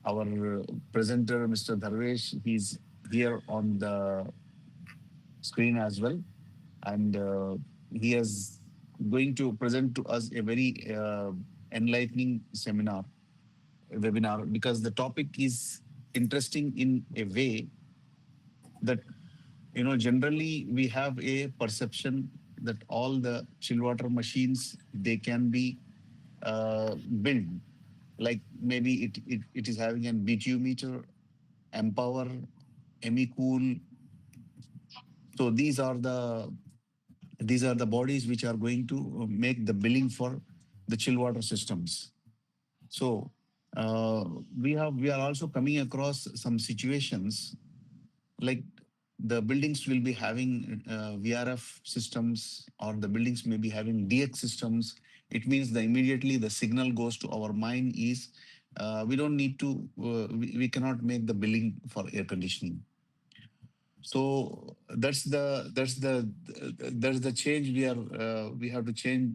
our presenter, Mr. Dharmesh, he's here on the screen as well, and he is going to present to us a very enlightening webinar, because the topic is interesting in a way that, generally we have a perception that all the chill water machines, they can be built, like maybe it is having an BTU meter, Empower, Cool. So these are the bodies which are going to make the billing for the chill water systems. So we are also coming across some situations like the buildings will be having VRF systems, or the buildings may be having DX systems. It means the immediately the signal goes to our mind is we don't need to we cannot make the billing for air conditioning. So that's the change we have to change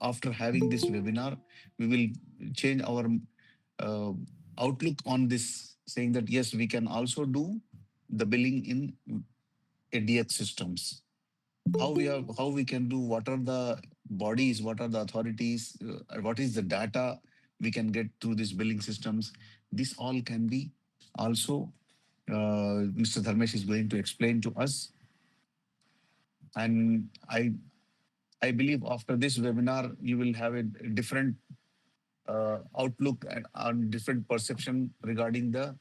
after having this webinar. We will change our uh, outlook on this, saying that yes, we can also do the billing in ADX systems. How we can do, what are the bodies, what are the authorities, what is the data we can get through these billing systems. This all can be also Mr. Dharmesh is going to explain to us. And I believe after this webinar, you will have a different outlook and different perception regarding the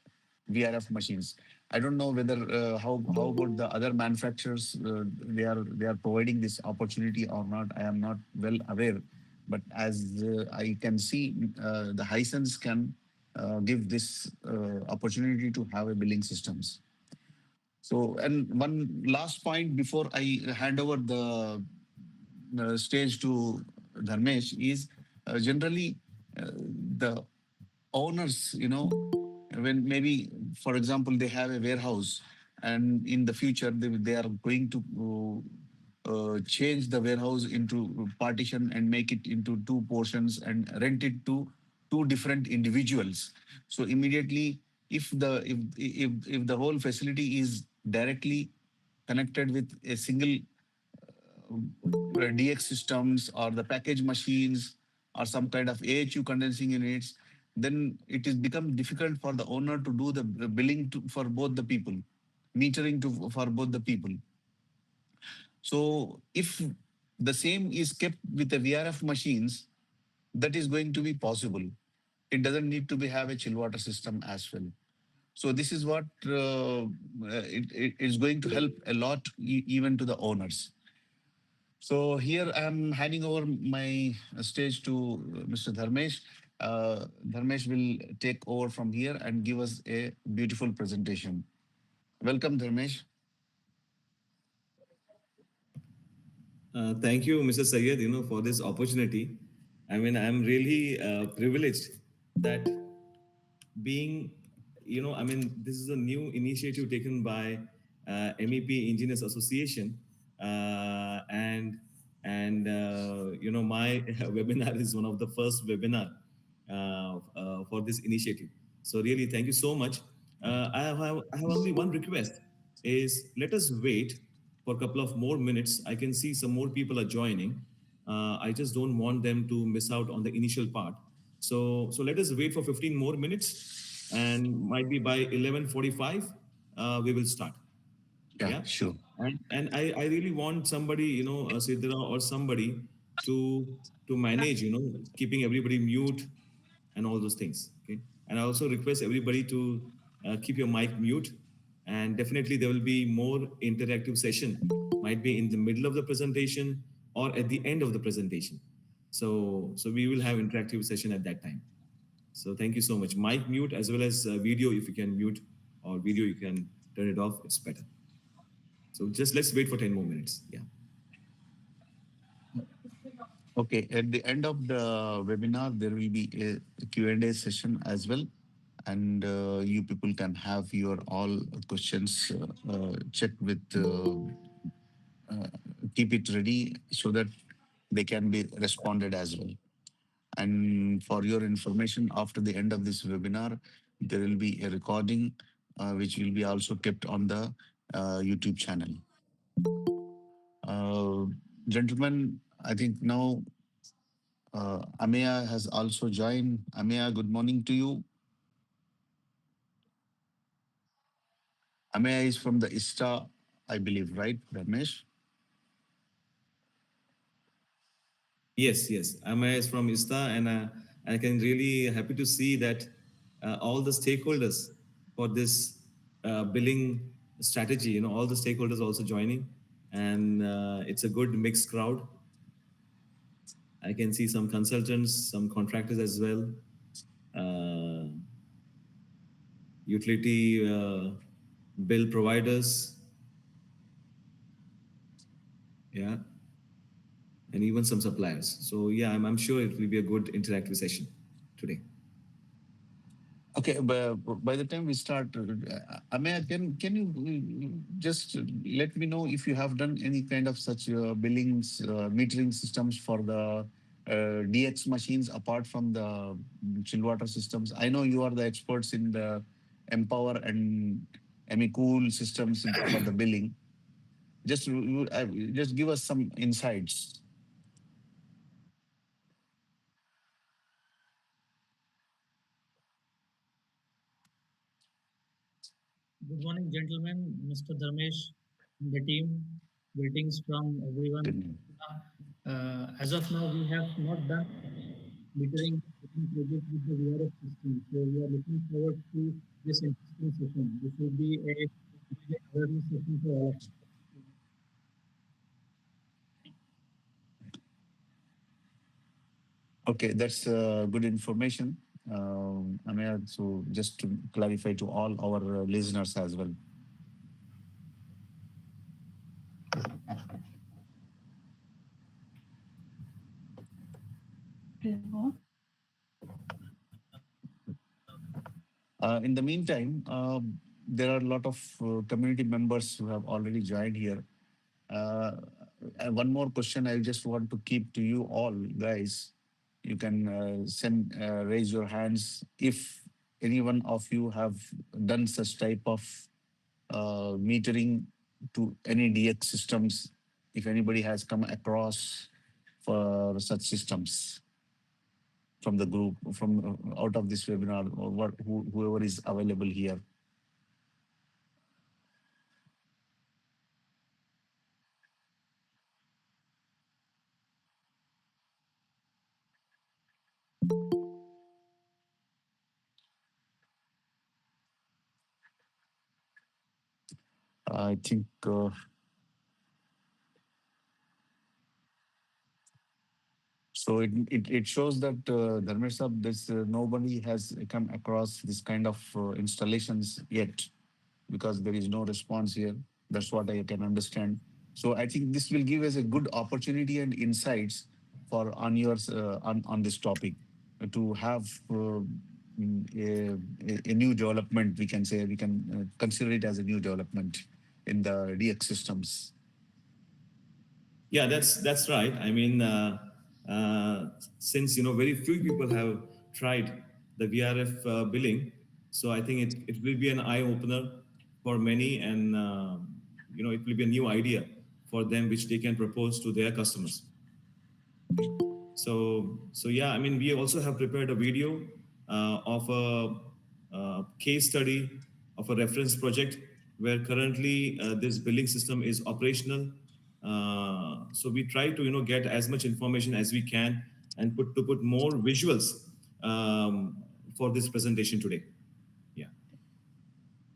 VRF machines. I don't know whether how about the other manufacturers, they are providing this opportunity or not. I am not well aware, but as I can see, the Hisense can give this opportunity to have a billing systems. So, and one last point before I hand over the stage to Dharmesh is generally the owners, when maybe, for example, they have a warehouse, and in the future they are going to change the warehouse into partition and make it into two portions and rent it to two different individuals. So immediately, if the whole facility is directly connected with a single DX systems or the package machines or some kind of AHU condensing units, then it is become difficult for the owner to do the billing for both the people, metering for both the people. So if the same is kept with the VRF machines, that is going to be possible. It doesn't need to be have a chill water system as well. So this is what it is going to help a lot, even to the owners. So here I'm handing over my stage to Mr. Dharmesh. Dharmesh will take over from here and give us a beautiful presentation. Welcome, Dharmesh. Thank you, Mr. Sayed, for this opportunity. I mean, I'm really privileged that being, I mean, this is a new initiative taken by MEP Engineers Association, and my webinar is one of the first webinar for this initiative. So really, thank you so much. I have only one request: is let us wait for a couple of more minutes. I can see some more people are joining. I just don't want them to miss out on the initial part. So let us wait for 15 more minutes, and might be by 11:45 we will start. Yeah, Yeah, sure. and I really want somebody, Sidra or somebody to manage, keeping everybody mute and all those things. Okay, and I also request everybody to keep your mic mute, and definitely there will be more interactive session. Might be in the middle of the presentation or at the end of the presentation. So we will have interactive session at that time. So thank you so much. Mic mute as well as video, if you can mute, or video you can turn it off. It's better. So just let's wait for 10 more minutes. Yeah. Okay, at the end of the webinar, there will be a Q&A session as well. And you people can have your all questions checked with, keep it ready so that they can be responded as well. And for your information, after the end of this webinar, There will be a recording which will be also kept on the YouTube channel. Uh, Gentlemen, I think now Ameya has also joined. Ameya, good morning to you. Ameya is from the ISTA, I believe, right, Dharmesh? Yes, yes. Amaya is from ISTA, and I can really happy to see that all the stakeholders for this billing strategy, all the stakeholders also joining, and it's a good mixed crowd. I can see some consultants, some contractors as well, uh, utility bill providers, yeah, and even some suppliers. So yeah, I'm sure it will be a good interactive session today. Okay, but by the time we start, Ameya, can you just let me know if you have done any kind of such billings, metering systems for the DX machines apart from the chill water systems? I know you are the experts in the Empower and Cool systems for the billing. Just give us some insights. Good morning, gentlemen, Mr. Dharmesh and the team. Greetings from everyone. As of now, we have not done metering project with the VRF system, so we are looking forward to this interesting session. This will be a awareness session for all of us. Okay, that's good information. Ameya, so just to clarify to all our listeners as well. In the meantime, there are a lot of community members who have already joined here. Uh, and one more question I just want to keep to you all, guys. You can raise your hands if any one of you have done such type of metering to any DX systems. If anybody has come across for such systems from the group, from out of this webinar, or whoever is available here. I think so. It shows that Dharmesh sir, this nobody has come across this kind of installations yet because there is no response here. That's what I can understand. So I think this will give us a good opportunity and insights for on this topic to have a new development. We can say we can consider it as a new development in the DX systems. Yeah, that's right. I mean, since very few people have tried the VRF billing, so I think it will be an eye opener for many, and it will be a new idea for them which they can propose to their customers. So yeah, I mean, we also have prepared a video of a case study of a reference project where currently this billing system is operational. So we try to get as much information as we can and put more visuals for this presentation today. Yeah.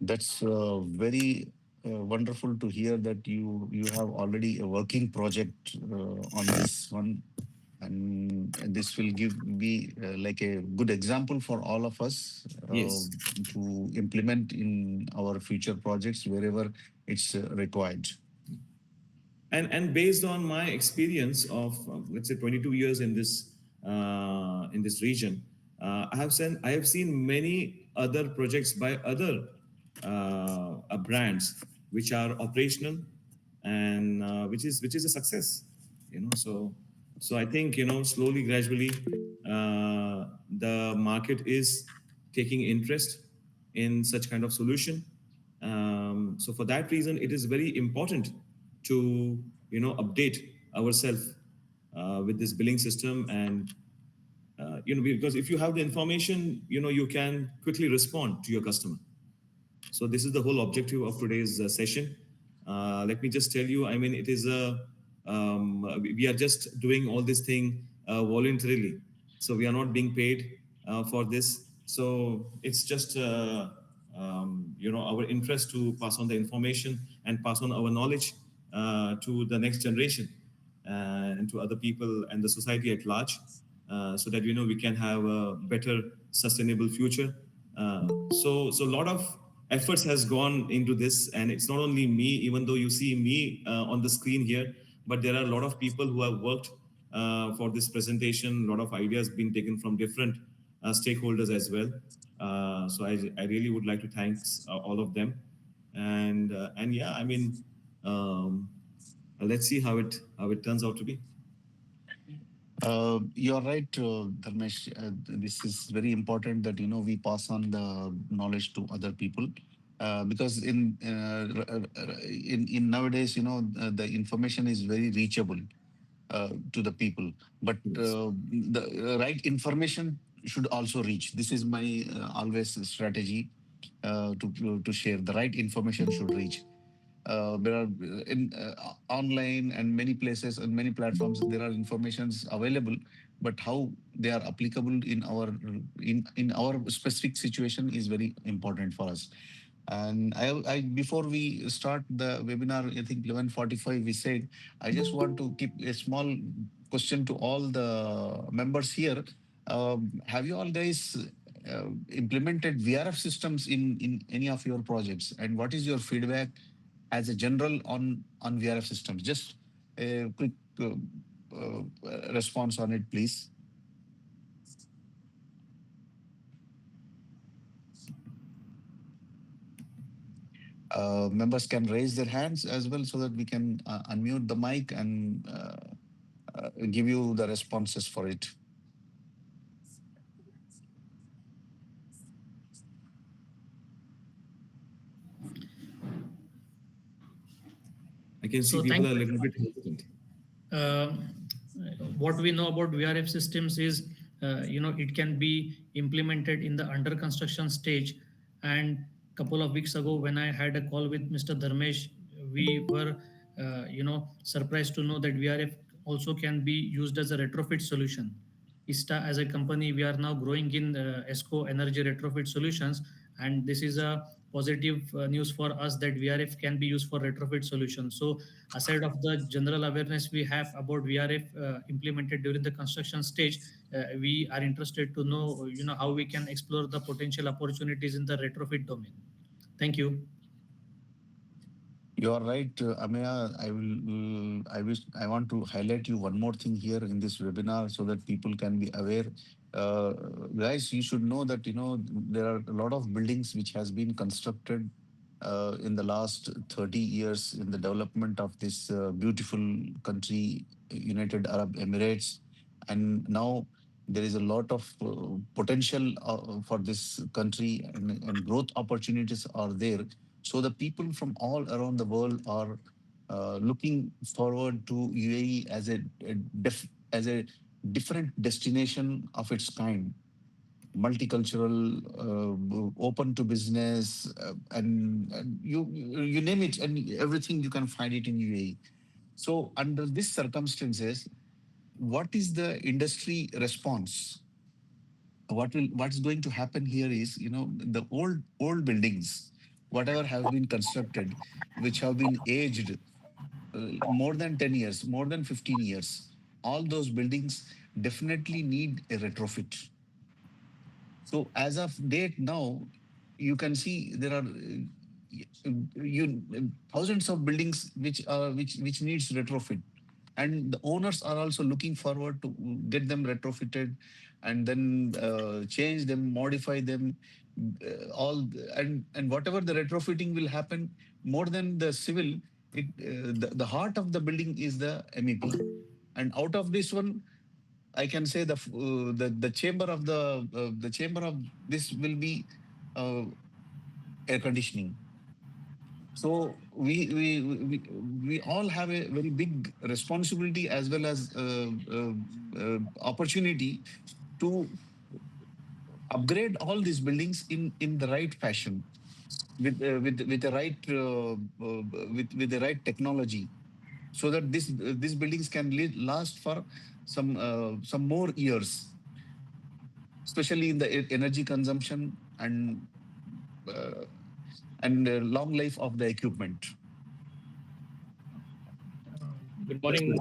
That's very wonderful to hear that you have already a working project on this one, and this will give be like a good example for all of us Yes. to implement in our future projects wherever it's required. And based on my experience of let's say 22 years in this region, I have seen many other projects by other brands which are operational and which is a success. So I think slowly gradually the market is taking interest in such kind of solution. So for that reason, it is very important to update ourselves with this billing system. And because if you have the information, you can quickly respond to your customer. So this is the whole objective of today's session. Let me just tell you, I mean, it is we are just doing all this thing voluntarily. So we are not being paid for this. So it's just, our interest to pass on the information and pass on our knowledge to the next generation and to other people and the society at large, so that we can have a better sustainable future. So a lot of efforts has gone into this, and it's not only me. Even though you see me on the screen here, but there are a lot of people who have worked for this presentation. A lot of ideas being taken from different stakeholders as well. So I really would like to thank all of them. And yeah, I mean, um, let's see how it turns out to be. You're right, Dharmesh. This is very important that we pass on the knowledge to other people, because in nowadays the information is very reachable to the people, but Yes. the right information should also reach. This is my always strategy, to share the right information should reach. There are in online and many places and many platforms there are informations available, but how they are applicable in our specific situation is very important for us. And I before we start the webinar, I think 11:45 we said, I just want to keep a small question to all the members here. Have you all guys implemented VRF systems in any of your projects, and what is your feedback as a general on VRF systems? Just a quick uh, response on it, please. Members can raise their hands as well so that we can unmute the mic and give you the responses for it. I can see So people thank are a you. little bit hesitant. uh, what we know about VRF systems is, it can be implemented in the under construction stage. And couple of weeks ago, when I had a call with Mr. Dharmesh, we were, surprised to know that VRF also can be used as a retrofit solution. ISTA as a company, we are now growing in ESCO energy retrofit solutions, and this is a positive news for us that VRF can be used for retrofit solutions. So, aside of the general awareness we have about VRF implemented during the construction stage, we are interested to know, how we can explore the potential opportunities in the retrofit domain. Thank you. You are right, Ameya. I want to highlight you one more thing here in this webinar so that people can be aware. Uh, Guys, you should know that there are a lot of buildings which has been constructed in the last 30 years in the development of this beautiful country, United Arab Emirates, and now there is a lot of potential for this country, and growth opportunities are there. So the people from all around the world are looking forward to UAE as as a different destination of its kind, multicultural, open to business, and you name it, and everything you can find it in UAE. So under these circumstances, what is the industry response? What's going to happen here is, the old buildings, whatever have been constructed, which have been aged more than 10 years, more than 15 years, all those buildings definitely need a retrofit. So as of date now, you can see there are you thousands of buildings which needs retrofit, and the owners are also looking forward to get them retrofitted, and then change them, modify them, all and whatever the retrofitting will happen more than the civil. The heart of the building is the MEP, and out of this one, I can say the chamber of this will be. Uh, air conditioning. So we all have a very big responsibility as well as opportunity to upgrade all these buildings in the right fashion with the right with the right technology, so that these buildings can last for some more years, especially in the energy consumption uh, and long life of the equipment. Good That's morning. good.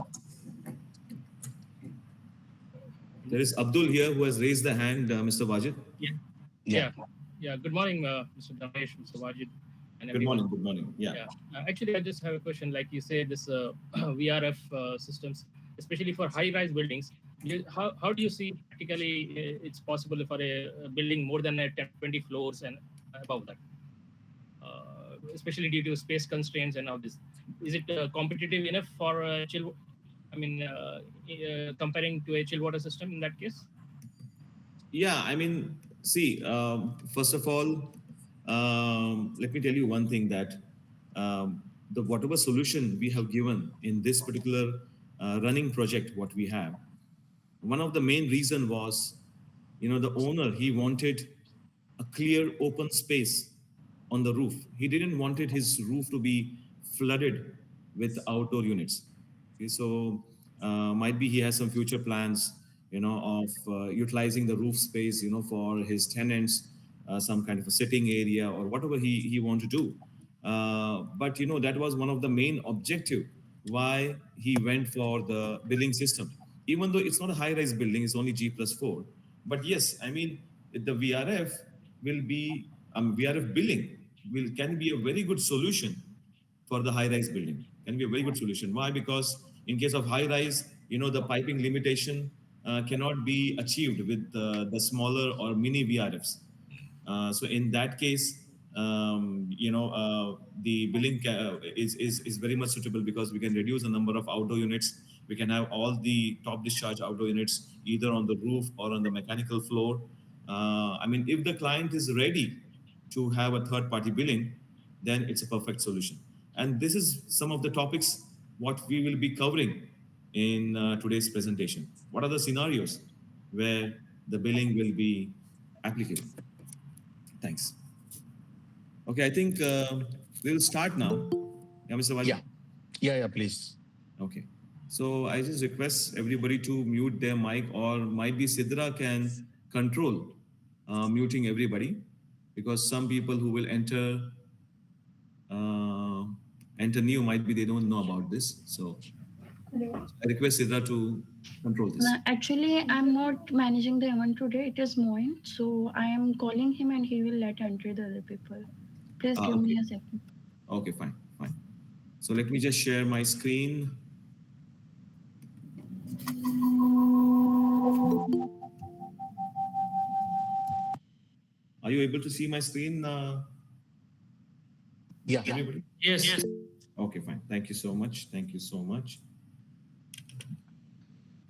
There is Abdul here who has raised the hand, Mr. Wajid. Yeah, Yeah. yeah, yeah. Good morning, Mr. Dharmesh, Mr. Wajid, and Good morning. everyone. Good morning. Yeah. Yeah. Actually, I just have a question. Like you say, this VRF systems, especially for high-rise buildings, how do you see practically it's possible for a building more than 10, 20 floors and above that, especially due to space constraints and all this? Is it competitive enough for chill? I mean, comparing to a chill water system in that case? Yeah, I mean, see, first of all, let me tell you one thing that the whatever solution we have given in this particular running project, what we have, one of the main reason was, the owner, he wanted a clear open space on the roof. He didn't wanted his roof to be flooded with outdoor units. Okay, so might be he has some future plans, of utilizing the roof space, for his tenants, some kind of a sitting area or whatever he want to do. But that was one of the main objective why he went for the building system. Even though it's not a high-rise building, it's only G+4. But yes, I mean the VRF will be VRF billing will can be a very good solution for the high-rise building. Can be a very good solution. Why? Because in case of high-rise, the piping limitation cannot be achieved with the smaller or mini VRFs. So in that case, the billing is very much suitable because we can reduce the number of outdoor units. We can have all the top discharge outdoor units either on the roof or on the mechanical floor. I mean, if the client is ready to have a third party billing, then it's a perfect solution. And this is some of the topics what we will be covering in today's presentation. What are the scenarios where the billing will be applicable? Thanks. Okay, I think we'll start now. Yeah, Mr. Wajid? Yeah. Yeah, please. Okay. So I just request everybody to mute their mic, or might be Sidra can control muting everybody, because some people who will uh, enter new might be they don't know about this. So Hello. I request Sidra to control this. Actually, I'm not managing the event today. It is Moin. So I am calling him and he will let enter the other people. Please give Okay. me a second. Okay, fine, fine. So let me just share my screen. Are you able to see my screen, Yeah. everybody? Yes. Okay, fine. Thank you so much. Thank you so much.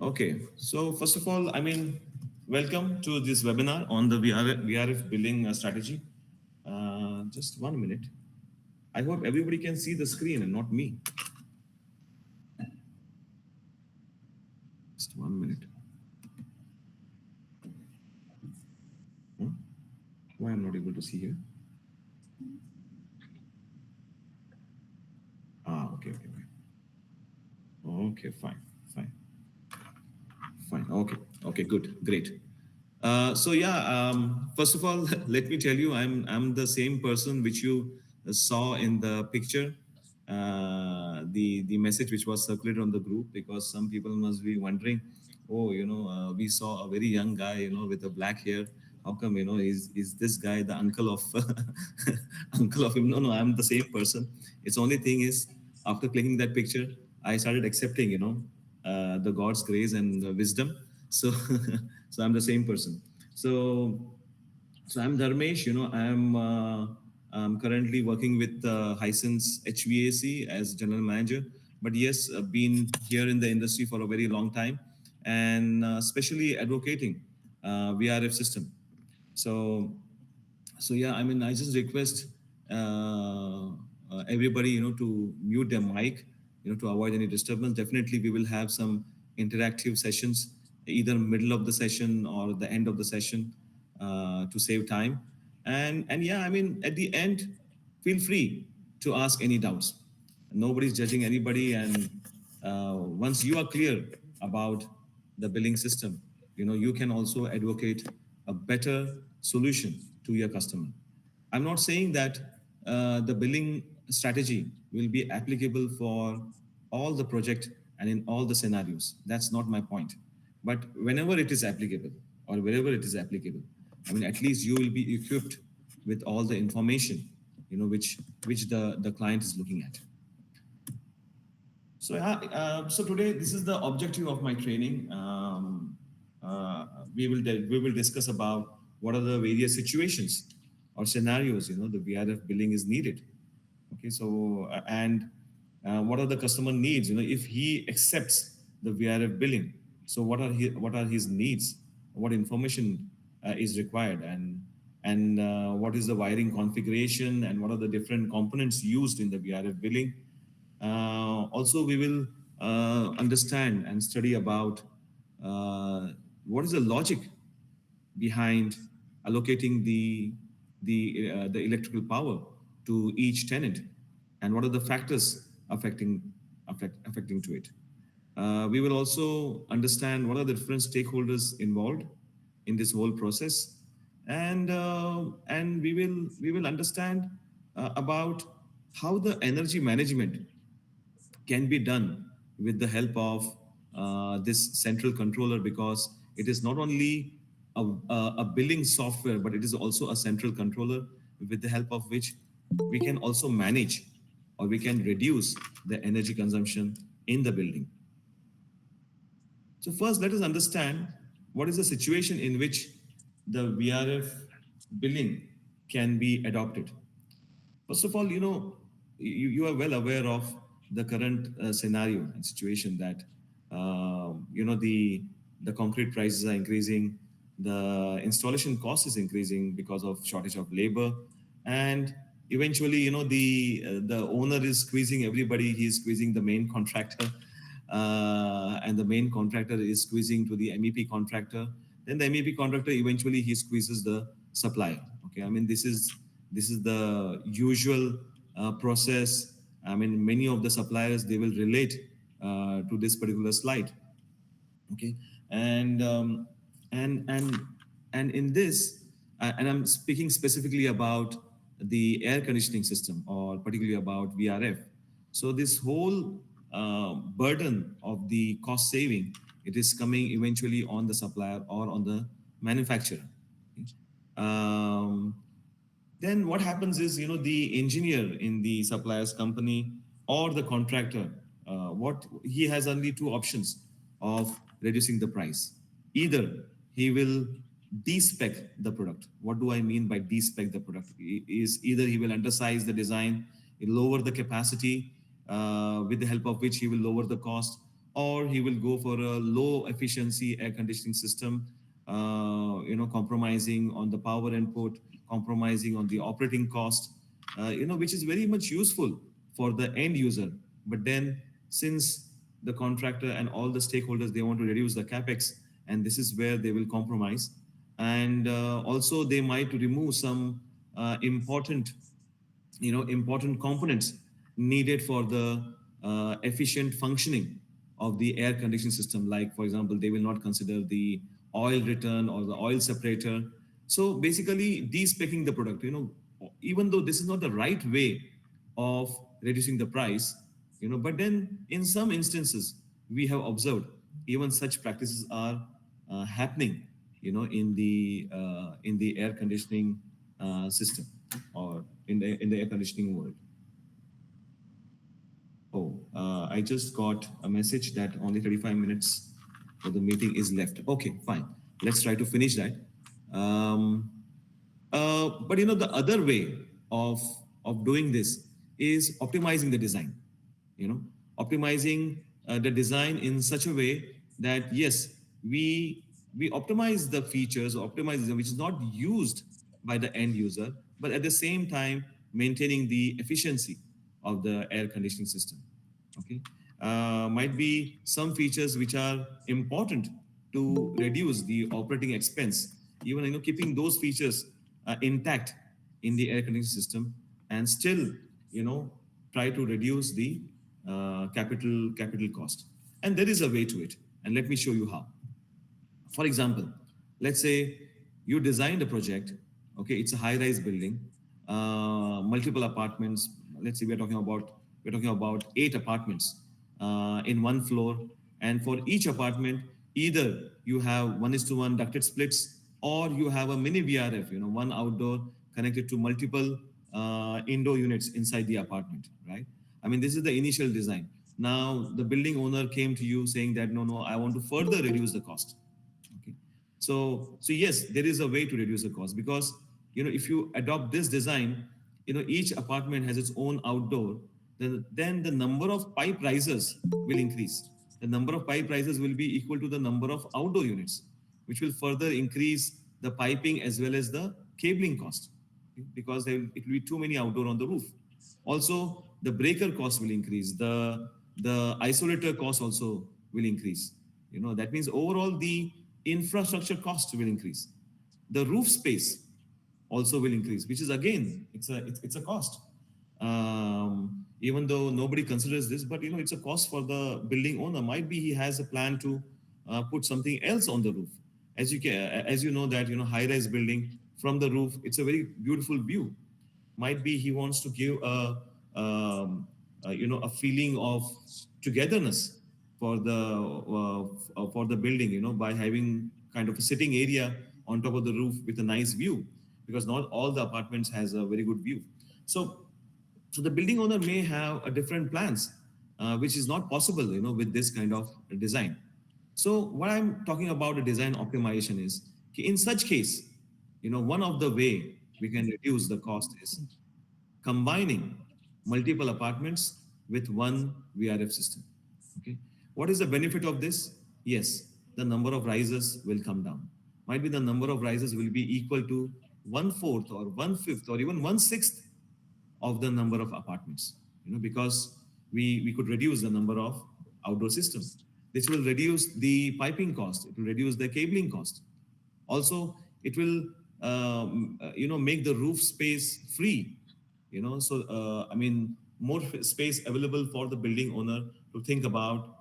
Okay, so first of all, I mean, welcome to this webinar on the VRF billing strategy. Just 1 minute. I hope everybody can see the screen and not me. Just 1 minute. Huh? Why I'm not able to see here? Okay. Okay, fine, fine. Fine. Okay. Good. Great. So yeah. First of all, let me tell you, I'm the same person which you saw in the picture, the message which was circulated on the group, because some people must be wondering, oh, we saw a very young guy, with a black hair. How come, is this guy the uncle of uncle of him? No, I'm the same person. It's only thing is, after clicking that picture, I started accepting, the God's grace and wisdom. So, so I'm the same person. So, so I'm Dharmesh. I'm currently working with Hisense HVAC as general manager. But yes, been here in the industry for a very long time, and especially advocating VRF system. So, so yeah, I mean, I just request everybody, to mute their mic, to avoid any disturbance. Definitely, we will have some interactive sessions, either middle of the session or the end of the session, to save time. And yeah, I mean, at the end, feel free to ask any doubts. Nobody's judging anybody, and once you are clear about the billing system, you can also advocate a better solution to your customer. I'm not saying that the billing strategy will be applicable for all the project and in all the scenarios. That's not my point. But whenever it is applicable, or wherever it is applicable, I mean, at least you will be equipped with all the information, which the client is looking at. So yeah, so today this is the objective of my training. We will discuss about what are the various situations or scenarios the VRF billing is needed. Okay, so and what are the customer needs? If he accepts the VRF billing, so what are his needs? What information is required, and what is the wiring configuration, and what are the different components used in the VRF billing? Also, we will understand and study about what is the logic behind allocating the electrical power to each tenant, and what are the factors affecting to it. We will also understand what are the different stakeholders involved in this whole process, and we will understand about how the energy management can be done with the help of this central controller, because it is not only a billing software, but it is also a central controller with the help of which we can also manage, or we can reduce the energy consumption in the building. So first, let us understand what is the situation in which the VRF billing can be adopted. First of all, you are well aware of the current scenario and situation that the concrete prices are increasing, the installation cost is increasing because of shortage of labor, and eventually, the owner is squeezing everybody. He is squeezing the main contractor, and the main contractor is squeezing to the MEP contractor. Then the MEP contractor eventually he squeezes the supplier. Okay, I mean, this is the usual process. I mean, many of the suppliers, they will relate to this particular slide. Okay, and and in this, and I'm speaking specifically about the air conditioning system, or particularly about VRF. So this whole burden of the cost saving, it is coming eventually on the supplier or on the manufacturer. Okay? Then what happens is, the engineer in the supplier's company or the contractor, what he has only two options of reducing the price. Either he will despec the product. What do I mean by despec the product? Is either he will undersize the design, lower the capacity, with the help of which he will lower the cost, or he will go for a low efficiency air conditioning system, compromising on the power input, compromising on the operating cost, which is very much useful for the end user. But then, since the contractor and all the stakeholders, they want to reduce the capex, and this is where they will compromise. And also, they might remove some important components needed for the efficient functioning of the air conditioning system. Like, for example, they will not consider the oil return or the oil separator. So basically, despeccing the product, even though this is not the right way of reducing the price, but then in some instances, we have observed even such practices are happening, in the air conditioning system, or in the air conditioning world. Oh, I just got a message that only 35 minutes for the meeting is left. Okay, fine. Let's try to finish that. But the other way of doing this is optimizing the design. Optimizing the design in such a way that, yes, we optimize the features, optimize them, which is not used by the end user, but at the same time maintaining the efficiency of the air conditioning system. Okay, might be some features which are important to reduce the operating expense. Even keeping those features intact in the air conditioning system, and still you know try to reduce the capital cost. And there is a way to it, and let me show you how. For example, let's say you designed a project. Okay, it's a high-rise building, multiple apartments. Let's say we're talking about 8 apartments in one floor, and for each apartment, either you have 1:1 ducted splits, or you have a mini VRF, one outdoor connected to multiple indoor units inside the apartment, right? I mean, this is the initial design. Now, the building owner came to you saying that, no, no, I want to further reduce the cost. Okay. So yes, there is a way to reduce the cost, because if you adopt this design, each apartment has its own outdoor. Then the number of pipe risers will increase. The number of pipe risers will be equal to the number of outdoor units, which will further increase the piping as well as the cabling cost, okay, because it will be too many outdoor on the roof. Also, the breaker cost will increase. The isolator cost also will increase. That means overall the infrastructure cost will increase. The roof space also will increase, which is again it's a cost. Even though nobody considers this, but it's a cost for the building owner. Might be he has a plan to put something else on the roof. As you know that high-rise building, from the roof, it's a very beautiful view. Might be he wants to give a feeling of togetherness for the building, by having kind of a sitting area on top of the roof with a nice view, because not all the apartments has a very good view. So so the building owner may have a different plans, which is not possible with this kind of design. So what I'm talking about, the design optimization, is in such case, one of the way we can reduce the cost is combining multiple apartments with one VRF system. Okay. What is the benefit of this? Yes, the number of risers will come down. Might be the number of risers will be equal to 1/4 or 1/5 or even 1/6 of the number of apartments, because we could reduce the number of outdoor systems. This will reduce the piping cost. It will reduce the cabling cost. Also, it will make the roof space free. I mean, more space available for the building owner to think about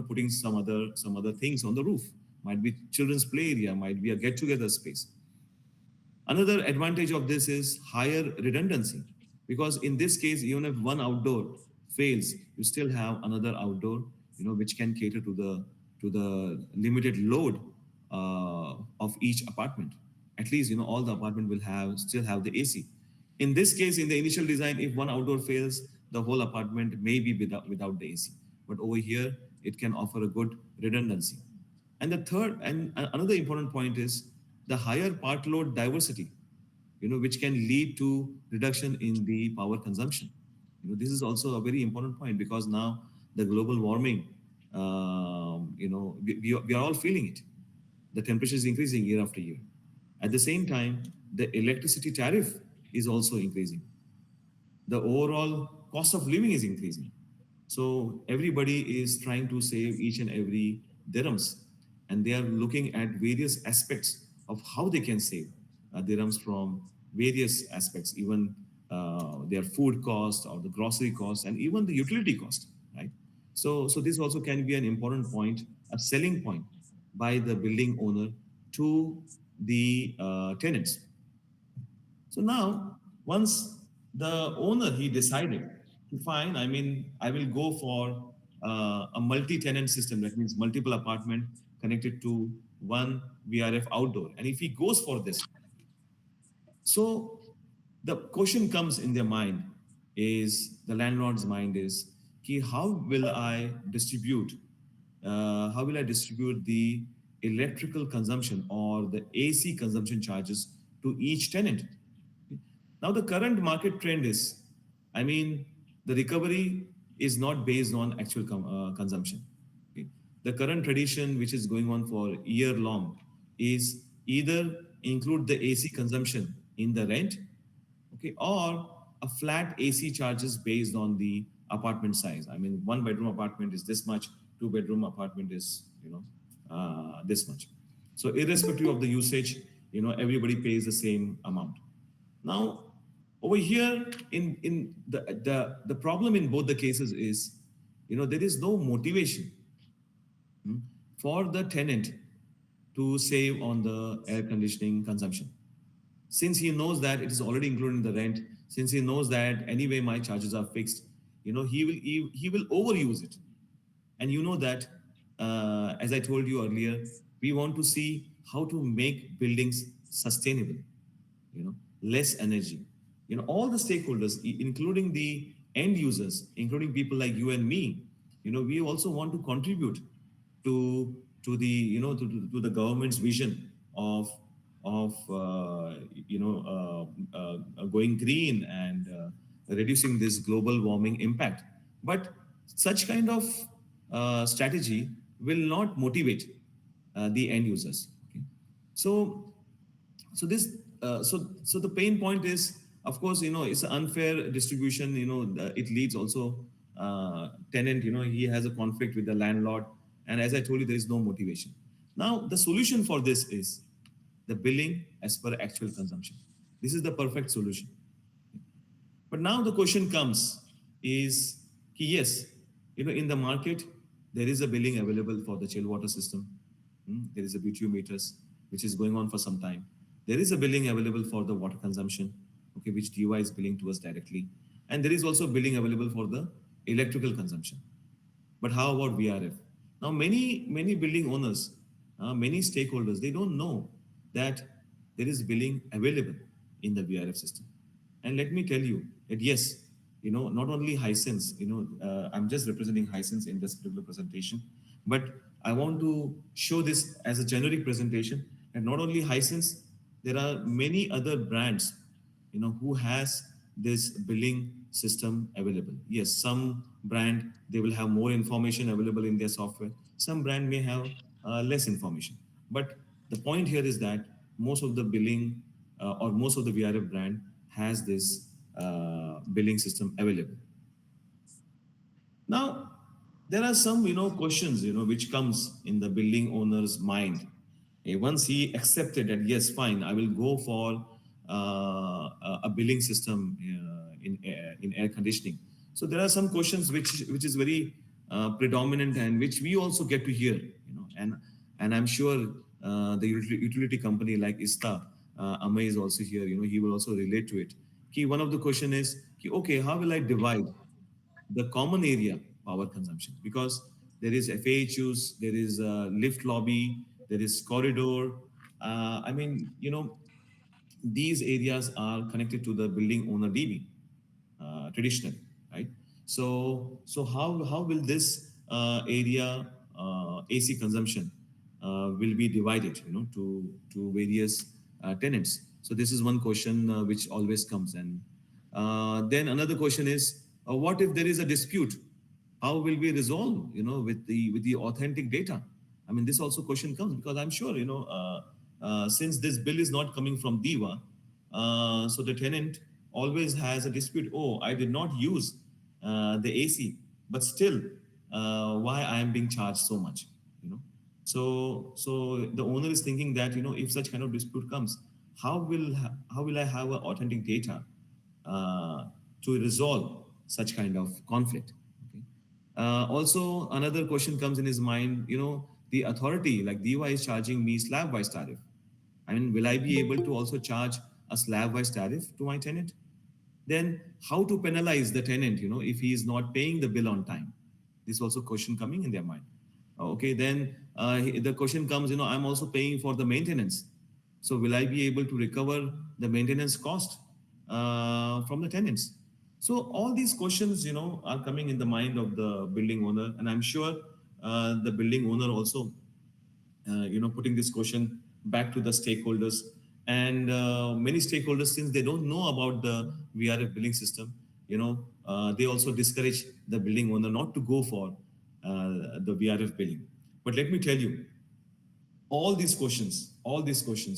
putting some other things on the roof. Might be children's play area, might be a get together space. Another advantage of this is higher redundancy, because in this case, even if one outdoor fails, you still have another outdoor, which can cater to the limited load of each apartment. At least, all the apartment will still have the AC. In this case, in the initial design, if one outdoor fails, the whole apartment may be without the AC. But over here, it can offer a good redundancy. And the third and another important point is the higher part load diversity, which can lead to reduction in the power consumption. This is also a very important point, because now the global warming, we are all feeling it. The temperature is increasing year after year. At the same time, the electricity tariff is also increasing. The overall cost of living is increasing. So everybody is trying to save each and every dirhams, and they are looking at various aspects of how they can save dirhams from various aspects, even their food cost or the grocery cost and even the utility cost, right? So this also can be an important point, a selling point by the building owner to the tenants. So now, once the owner he decided, fine, I mean, I will go for a multi-tenant system. That means multiple apartment connected to one VRF outdoor. And if he goes for this, so the question comes in their mind, is the landlord's mind is, "Ki, how will I distribute the electrical consumption or the AC consumption charges to each tenant?" Now, the current market trend is, I mean, the recovery is not based on actual consumption. Okay. The current tradition, which is going on for year long, is either include the AC consumption in the rent, okay, okay, or a flat AC charges based on the apartment size. I mean, one bedroom apartment is this much, two bedroom apartment is, this much. So irrespective of the usage, everybody pays the same amount. Now, over here, in the problem in both the cases is, there is no motivation, for the tenant to save on the air conditioning consumption. Since he knows that it is already included in the rent, since he knows that anyway my charges are fixed, he will overuse it. And you know that, as I told you earlier, we want to see how to make buildings sustainable, less energy. All the stakeholders, including the end users, including people like you and me, we also want to contribute to the to the government's vision of going green and reducing this global warming impact. But such kind of strategy will not motivate the end users. Okay? So so the pain point is, of course, it's an unfair distribution. It leads also, tenant, he has a conflict with the landlord, and as I told you, there is no motivation. Now the solution for this is the billing as per actual consumption. This is the perfect solution. But now the question comes is, yes, in the market, there is a billing available for the chill water system. There is a BTU meters, which is going on for some time. There is a billing available for the water consumption, okay, which DUI is billing to us directly. And there is also billing available for the electrical consumption. But how about VRF? Now, many building owners, many stakeholders, they don't know that there is billing available in the VRF system. And let me tell you that yes, not only Hisense, I'm just representing Hisense in this particular presentation, but I want to show this as a generic presentation. And not only Hisense, there are many other brands, who has this billing system available. Yes, some brand, they will have more information available in their software. Some brand may have less information. But the point here is that most of the billing, or most of the VRF brand has this billing system available. Now, there are some, questions, which comes in the building owner's mind. Once he accepted that, yes, fine, I will go for a billing system in air conditioning. So there are some questions which is very predominant, and which we also get to hear, and I'm sure the utility company like ISTA, Amay is also here, he will also relate to it. One of the question is, okay, how will I divide the common area power consumption? Because there is FAHUs, there is a lift lobby, there is corridor. I mean, these areas are connected to the building owner DB, traditionally, right? So how will this area AC consumption will be divided, to various tenants? So this is one question which always comes. And then another question is, what if there is a dispute? How will we resolve, with the authentic data? I mean, this also question comes, because I'm sure, since this bill is not coming from DIVA, so the tenant always has a dispute. Oh, I did not use the AC, but still, why I am being charged so much? So the owner is thinking that, if such kind of dispute comes, how will I have authentic data to resolve such kind of conflict? Okay. Also, another question comes in his mind. The authority like DIVA is charging me slab-wise tariff. I mean, will I be able to also charge a slab-wise tariff to my tenant? Then how to penalize the tenant, if he is not paying the bill on time? This is also a question coming in their mind. Okay, then the question comes, I'm also paying for the maintenance. So will I be able to recover the maintenance cost from the tenants? So all these questions, are coming in the mind of the building owner, and I'm sure the building owner also, putting this question back to the stakeholders. And many stakeholders, since they don't know about the VRF billing system, they also discourage the building owner not to go for the VRF billing. But let me tell you, all these questions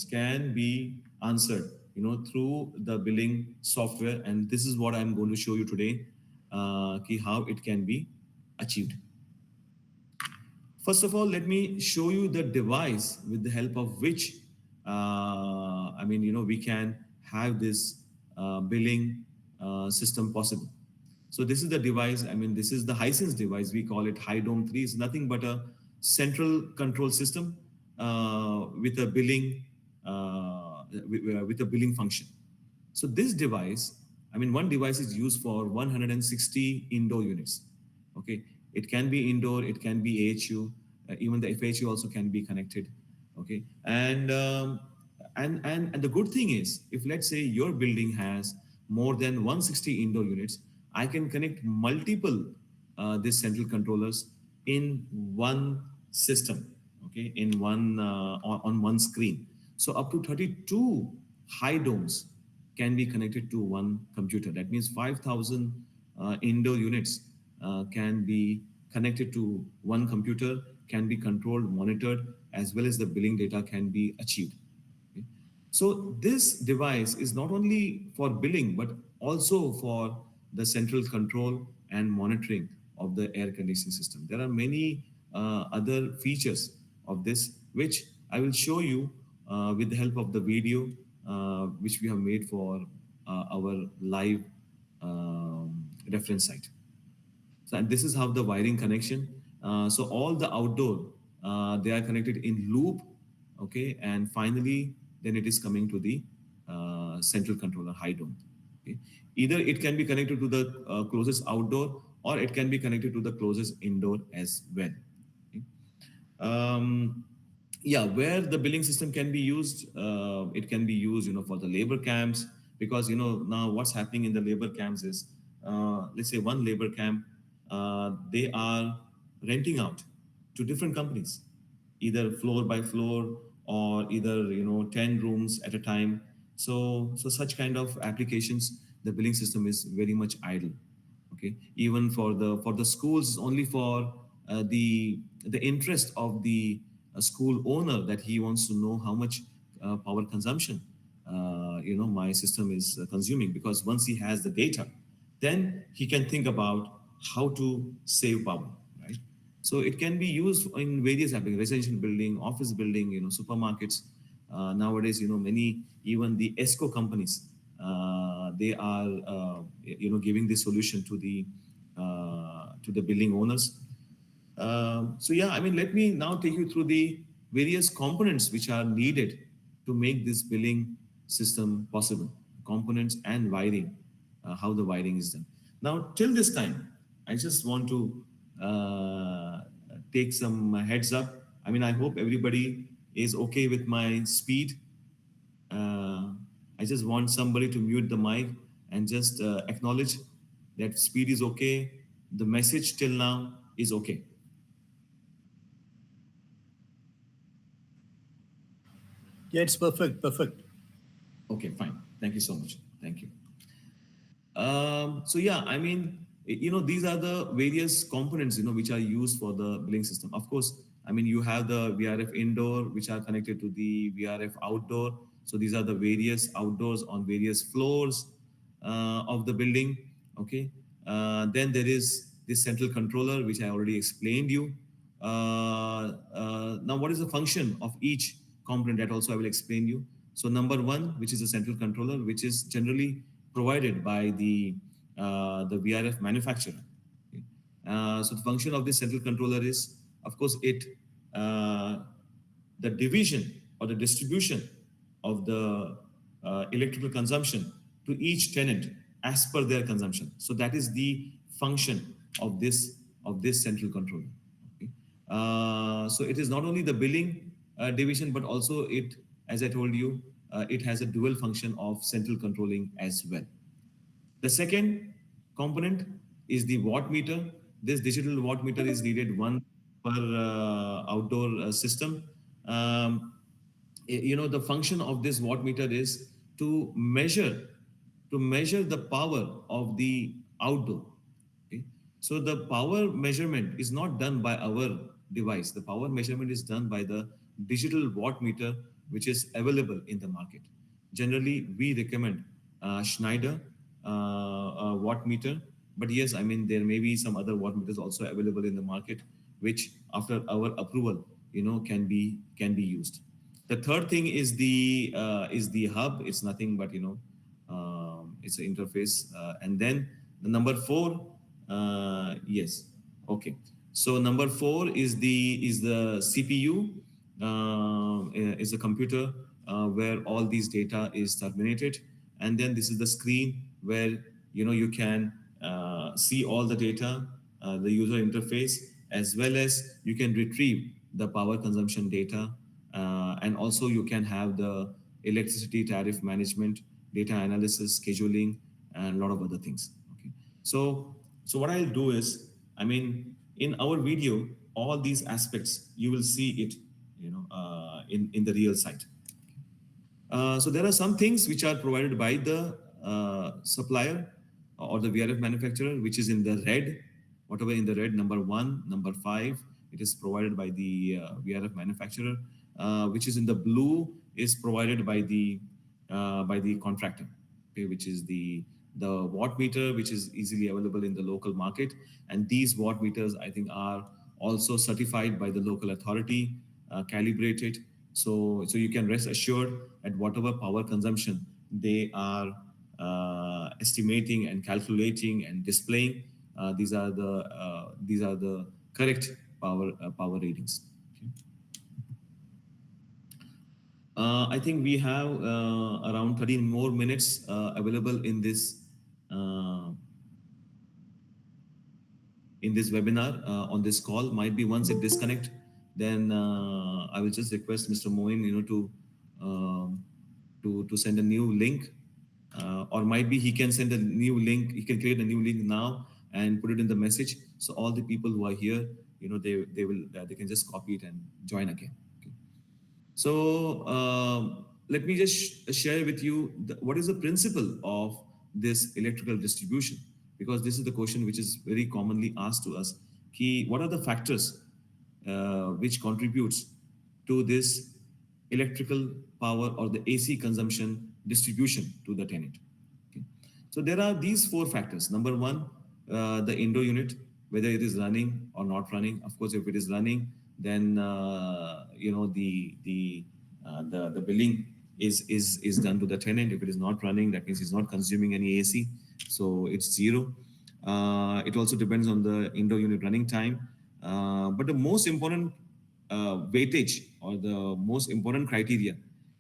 can be answered through the billing software. And this is what I'm going to show you today, how it can be achieved. First of all, let me show you the device with the help of which, we can have this billing system possible. So this is the device. This is the Hisense device. We call it HiDome 3. It's nothing but a central control system with a billing with a billing function. So this device, one device is used for 160 indoor units. Okay, it can be indoor, it can be AHU, even the FHU also can be connected. Okay, and the good thing is, if let's say your building has more than 160 indoor units, I can connect multiple these central controllers in one system. Okay, in one on one screen. So up to 32 high domes can be connected to one computer. That means 5,000 indoor units can be connected to one computer, can be controlled, monitored, as well as the billing data can be achieved. Okay. So this device is not only for billing, but also for the central control and monitoring of the air conditioning system. There are many other features of this, which I will show you with the help of the video which we have made for our live reference site. So, and this is how the wiring connection. So all the outdoor, they are connected in loop. Okay, and finally, then it is coming to the central controller high dome. Okay. Either it can be connected to the closest outdoor, or it can be connected to the closest indoor as well. Okay. Yeah, where the billing system can be used, it can be used, for the labor camps, because now what's happening in the labor camps is, let's say one labor camp, they are renting out to different companies, either floor by floor, or either 10 rooms at a time. So such kind of applications, the billing system is very much idle. Okay, even for the schools, only for the interest of the school owner, that he wants to know how much power consumption my system is consuming, because once he has the data, then he can think about how to save power, right? So it can be used in various applications: residential building, office building, supermarkets. Nowadays, many, even the ESCO companies, they are giving this solution to the building owners. So yeah, let me now take you through the various components which are needed to make this billing system possible. Components and wiring, how the wiring is done. Now, till this time, I just want to take some heads up. I hope everybody is okay with my speed. I just want somebody to mute the mic and just acknowledge that speed is okay. The message till now is okay. Yeah, it's perfect. Perfect. Okay, fine. Thank you so much. Thank you. So yeah, these are the various components, which are used for the billing system. Of course, you have the VRF indoor, which are connected to the VRF outdoor. So these are the various outdoors on various floors of the building. Okay. Then there is this central controller, which I already explained you. Now, what is the function of each component? That also I will explain you. So number one, which is a central controller, which is generally provided by the VRF manufacturer. Okay. So the function of this central controller is, of course, the division or the distribution of the electrical consumption to each tenant as per their consumption. So that is the function of this central controller. Okay. So it is not only the billing division, but also it, as I told you, it has a dual function of central controlling as well. The second component is the watt meter. This digital watt meter is needed one per outdoor system. Um, the function of this watt meter is to measure the power of the outdoor. Okay? So the power measurement is not done by our device. The power measurement is done by the digital watt meter, which is available in the market. generally we recommend Schneider watt meter. But yes, I mean there may be some other watt meters also available in the market, which after our approval, can be used. The third thing is the hub. It's nothing but it's an interface, and then the number four, yes, okay. So number four is the CPU, is a computer where all these data is terminated, and then this is the screen where you can see all the data, the user interface, as well as you can retrieve the power consumption data, and also you can have the electricity tariff management, data analysis, scheduling, and a lot of other things. Okay, so what I'll do is, I mean, in our video, all these aspects you will see it, in the real site. So there are some things which are provided by the supplier or the VRF manufacturer, which is in the red, whatever in the red, number one, number five, it is provided by the VRF manufacturer, which is in the blue is provided by the contractor, okay, which is the watt meter, which is easily available in the local market, and these watt meters I think are also certified by the local authority, calibrated, so you can rest assured at whatever power consumption they are estimating and calculating and displaying. These are the correct power readings. Okay. I think we have around 13 more minutes available uh, in this webinar, on this call. Might be once it disconnect, then I will just request Mr. Moin, um, to send a new link, or might be he can send a new link. He can create a new link now and put it in the message. So all the people who are here, they can just copy it and join again. Okay. So let me just share with you what is the principle of this electrical distribution, because this is the question which is very commonly asked to us. What are the factors which contributes to this electrical power or the AC consumption distribution to the tenant? Okay. So there are these four factors. Number one, the indoor unit, whether it is running or not running. Of course, if it is running, then the billing is done to the tenant. If it is not running, that means he's not consuming any AC, so it's zero. It also depends on the indoor unit running time. But the most important weightage or the most important criteria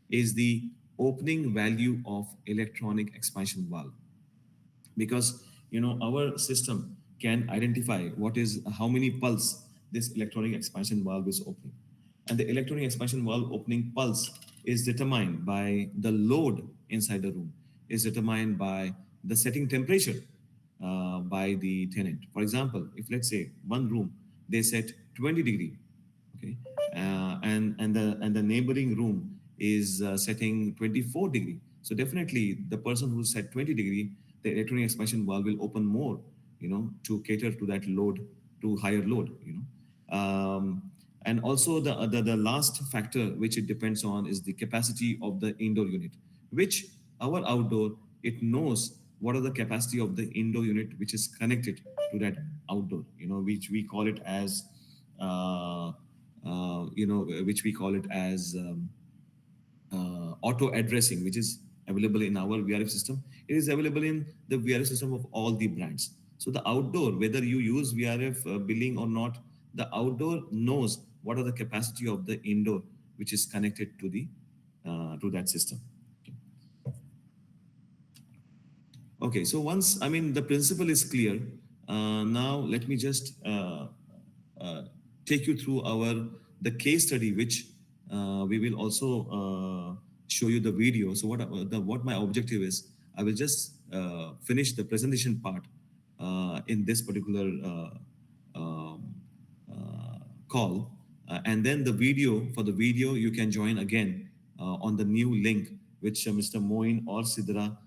is the opening value of electronic expansion valve, because our system can identify how many pulse this electronic expansion valve is opening, and the electronic expansion valve opening pulse is determined by the load inside the room, is determined by the setting temperature by the tenant. For example, if let's say one room they set 20-degree, okay, and the neighboring room is setting 24-degree, so definitely the person who set 20-degree, the electronic expansion valve will open more, to cater to that load, to higher load, and also the last factor which it depends on is the capacity of the indoor unit, which our outdoor, it knows what are the capacity of the indoor unit which is connected to that outdoor, which we call it as which we call it as auto addressing, which is available in our VRF system. It is available in the VRF system of all the brands. So the outdoor, whether you use VRF billing or not, the outdoor knows what are the capacity of the indoor, which is connected to that system. Okay, so once, I mean, the principle is clear, now let me just uh, take you through the case study, which we will also show you the video. So what my objective is, I will just finish the presentation part in this particular call, and then for the video you can join again on the new link which Mr. Moin or Sidra,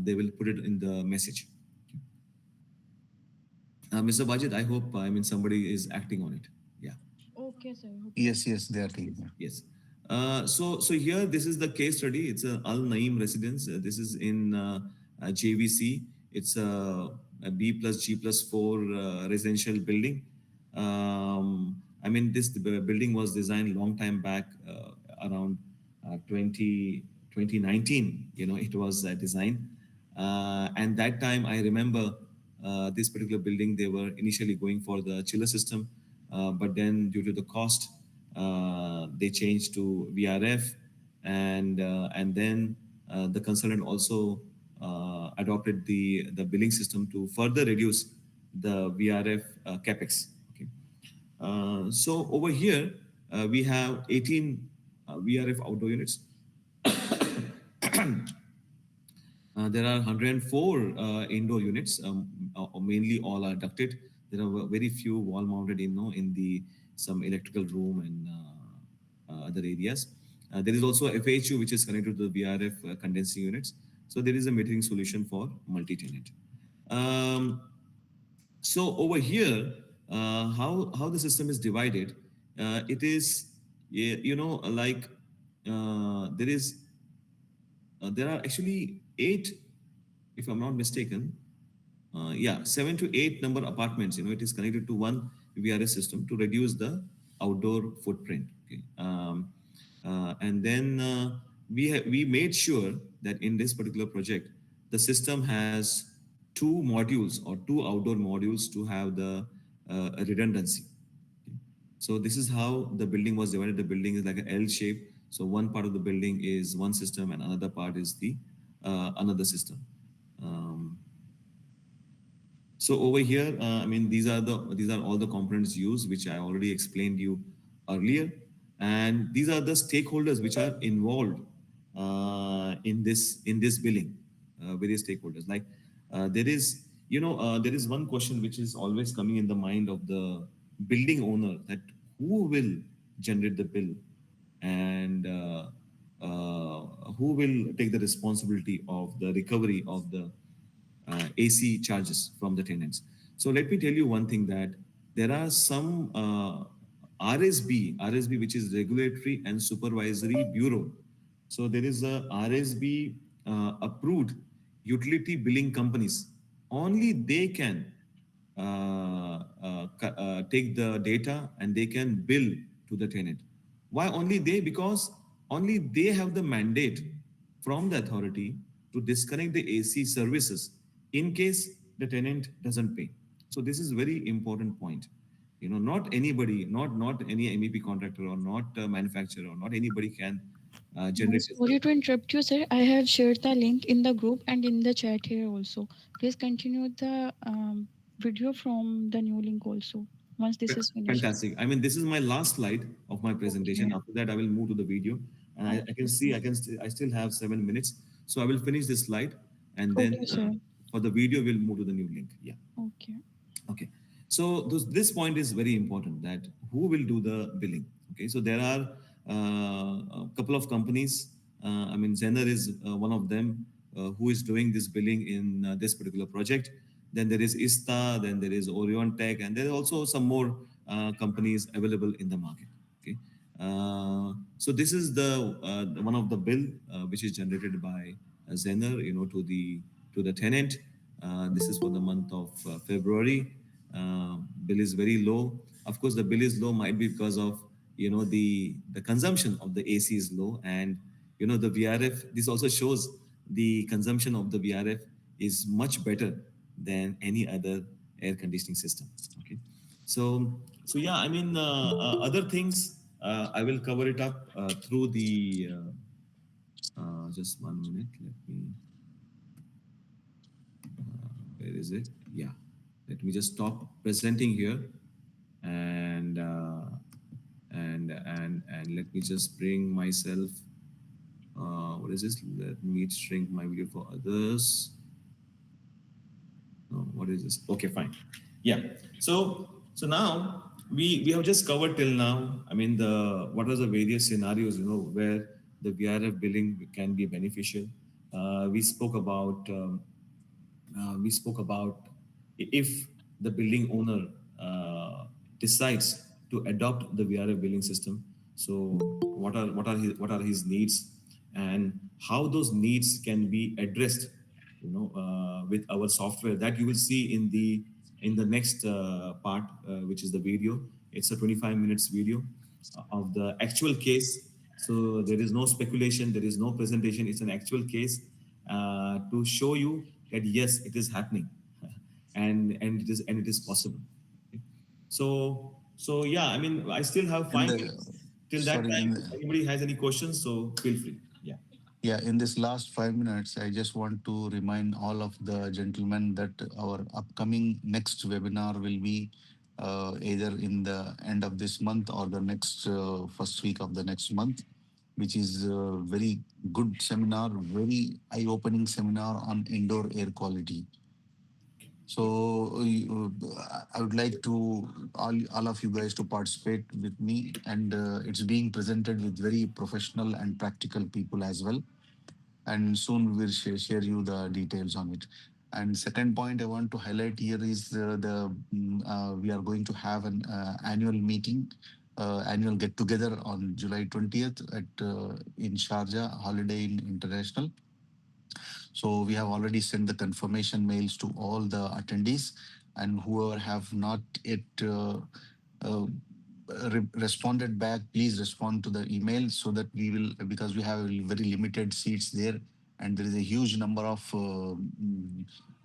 they will put it in the message. Mr. Bajit, I hope, I mean, somebody is acting on it. Yeah. Okay, sir. Okay. Yes, yes, they are taking. Yes. So here, this is the case study. It's a Al Naim residence. This is in JVC. It's a B plus G plus 4 residential building. I mean, this building was designed long time back, around 2019. You know, it was designed. And that time, I remember this particular building, they were initially going for the chiller system, but then due to the cost, they changed to VRF, and then the consultant also adopted the billing system to further reduce the VRF capex. Okay. So over here we have 18 VRF outdoor units. There are 104 indoor units, mainly all are ducted. There are very few wall mounted, in the some electrical room and other areas. There is also FHU, which is connected to the VRF condensing units. So there is a metering solution for multi-tenant. Um, so over here, how the system is divided, it is, like, there are actually eight, if I'm not mistaken, yeah, 7 to 8 number apartments. It is connected to one VRS system to reduce the outdoor footprint. Okay. And then we made sure that in this particular project, the system has two modules or two outdoor modules to have the redundancy. Okay. So this is how the building was divided. The building is like an L shape. So one part of the building is one system, and another part is the another system. Um, so over here, I mean, these are all the components used, which I already explained you earlier, and these are the stakeholders which are involved in this billing. Various stakeholders, like there is one question which is always coming in the mind of the building owner, that who will generate the bill, and who will take the responsibility of the recovery of the AC charges from the tenants. So let me tell you one thing, that there are some RSB, which is Regulatory and Supervisory Bureau. So there is a RSB approved utility billing companies. Only they can take the data and they can bill to the tenant. Why only they? Because only they have the mandate from the authority to disconnect the AC services in case the tenant doesn't pay. So this is very important point. Not anybody, not any MEP contractor, or not a manufacturer, or not anybody can generate this. Sorry to interrupt you, sir. I have shared the link in the group and in the chat here also. Please continue the video from the new link also once this is finished. Fantastic. I mean, this is my last slide of my presentation. Okay. After that, I will move to the video, and I can see I still have 7 minutes, so I will finish this slide, and then Okay, sir. for the video we'll move to the new link. Yeah. Okay. Okay. So this point is very important, that who will do the billing. Okay. So there are a couple of companies. I mean, Zener is one of them who is doing this billing in this particular project. Then there is ISTA, then there is Orion Tech, and there are also some more companies available in the market. Okay. So this is the one of the bill which is generated by Zener, to the tenant. This is for the month of February. Bill is very low. Of course, the bill is low might be because of the consumption of the AC is low, and the VRF. This also shows the consumption of the VRF is much better than any other air conditioning system. Okay, so yeah, I mean, other things I will cover it up through the. Just 1 minute. Let me. Where is it? Yeah. Let me just stop presenting here, and let me just bring myself. What is this? Let me shrink my video for others. No, what is this? Okay, fine. Yeah. So now we have just covered till now. I mean, what are the various scenarios where the VRF billing can be beneficial. We spoke about if the building owner decides to adopt the VRF billing system. So what are his needs, and how those needs can be addressed, with our software, that you will see in the next part, which is the video. It's a 25 minutes video of the actual case. So there is no speculation, there is no presentation. It's an actual case to show you that yes, it is happening, and it is possible. Okay. So yeah, I mean, I still have In 5 minutes the till that sorry, time. If anybody has any questions, so feel free. Yeah. yeah, in this last 5 minutes, I just want to remind all of the gentlemen that our upcoming next webinar will be either in the end of this month or the next first week of the next month, which is a very good seminar, very eye-opening seminar on indoor air quality. Yeah. So I would like to all of you guys to participate with me, and it's being presented with very professional and practical people as well. And soon we will share you the details on it. And second point I want to highlight here is we are going to have an annual meeting, annual get together on July 20th at in Sharjah Holiday Inn International. So we have already sent the confirmation mails to all the attendees, and whoever have not yet uh, responded back, please respond to the email so that we will, because we have very limited seats there, and there is a huge number of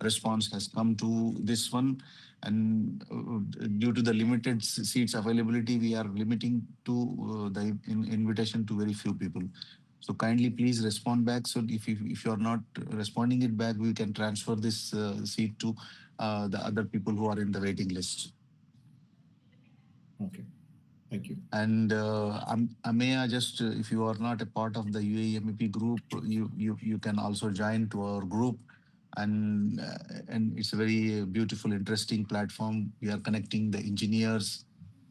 response has come to this one. And due to the limited seats availability, we are limiting to the invitation to very few people. So kindly please respond back. So if you are not responding it back, we can transfer this seat to the other people who are in the waiting list. Okay. Thank you. And Ameya, just if you are not a part of the UAE MEP group, you can also join to our group, and it's a very beautiful, interesting platform. We are connecting the engineers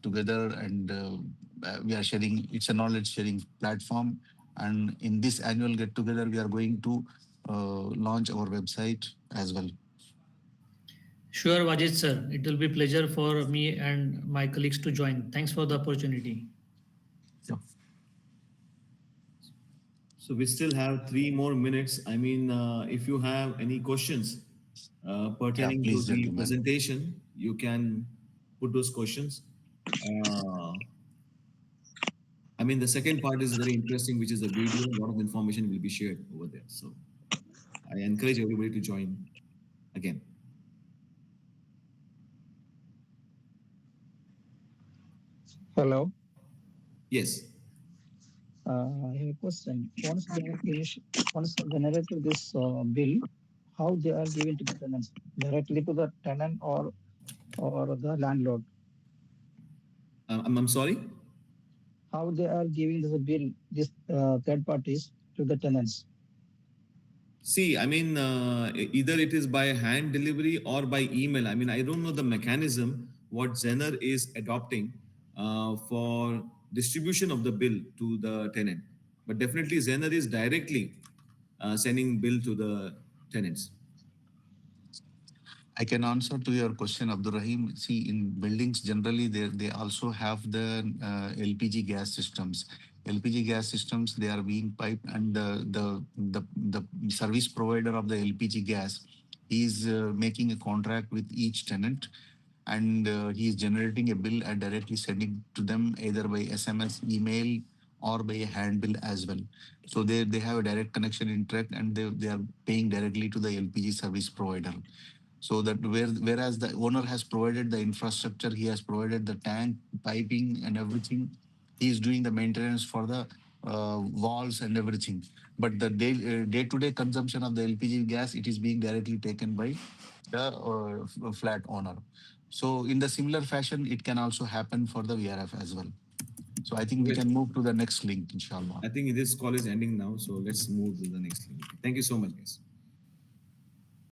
together, and we are sharing. It's a knowledge sharing platform. And in this annual get together, we are going to launch our website as well. Sure, Wajid sir. It will be pleasure for me and my colleagues to join. Thanks for the opportunity. So, So we still have 3 more minutes. I mean, if you have any questions yeah, pertaining to please, the gentlemen. presentation, you can put those questions. Uh, I mean, the second part is very interesting, which is a video. A lot of information will be shared over there. So I encourage everybody to join again. Hello. Yes. I have a question. Once generated this bill, how they are given to the tenants? Directly to the tenant or the landlord? I'm sorry. How they are giving this bill, this third parties to the tenants? See, I mean, either it is by hand delivery or by email. I mean, I don't know the mechanism what Zener is adopting for distribution of the bill to the tenant. But definitely, Zener is directly sending bill to the tenants. I can answer to your question, Abdul Rahim. See, in buildings generally, they also have the LPG gas systems. LPG gas systems, they are being piped, and the service provider of the LPG gas is making a contract with each tenant, and he is generating a bill and directly sending to them either by SMS, email, or by a hand bill as well. So they have a direct connection interact, and they are paying directly to the LPG service provider. So that whereas the owner has provided the infrastructure, he has provided the tank, piping, and everything. He is doing the maintenance for the walls and everything. But the day-to-day consumption of the LPG gas, it is being directly taken by the flat owner. So in the similar fashion, it can also happen for the VRF as well. So I think we Well, can move to the next link, inshallah. I think this call is ending now, so let's move to the next link. Thank you so much, guys.